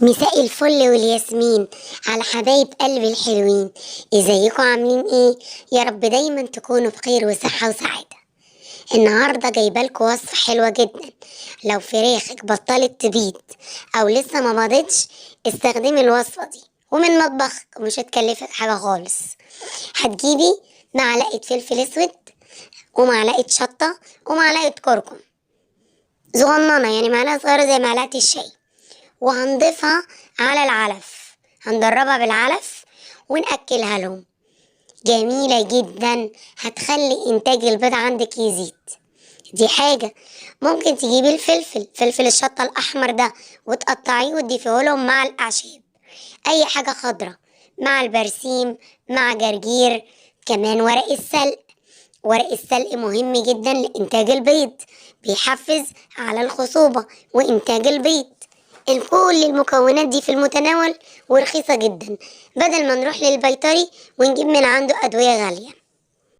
مساء الفل والياسمين على حبايب قلبي الحلوين. ازيكم عاملين ايه؟ يا رب دايما تكونوا بخير وصحة وسعادة. النهاردة جايبالكوا وصفة حلوة جدا. لو فراخك بطلت تبيض او لسه ما بيضتش استخدمي الوصفة دي ومن مطبخك ومش هتكلفك حاجة خالص. هتجيبي معلقة فلفل اسود ومعلقة شطة ومعلقة كركم صغننة، يعني معلقة صغيرة زي معلقة الشاي، وهنضيفها على العلف. هندربها بالعلف ونأكلها لهم. جميلة جدا، هتخلي إنتاج البيض عندك يزيد. دي حاجة. ممكن تجيبي فلفل الشطة الأحمر ده وتقطعيه وتضيفيه لهم مع الأعشاب، أي حاجة خضرة، مع البرسيم، مع جرجير، كمان ورق السلق. ورق السلق مهم جدا لإنتاج البيض، بيحفز على الخصوبة وإنتاج البيض. كل المكونات دي في المتناول ورخيصة جدا، بدل ما نروح للبيطري ونجيب من عنده أدوية غالية.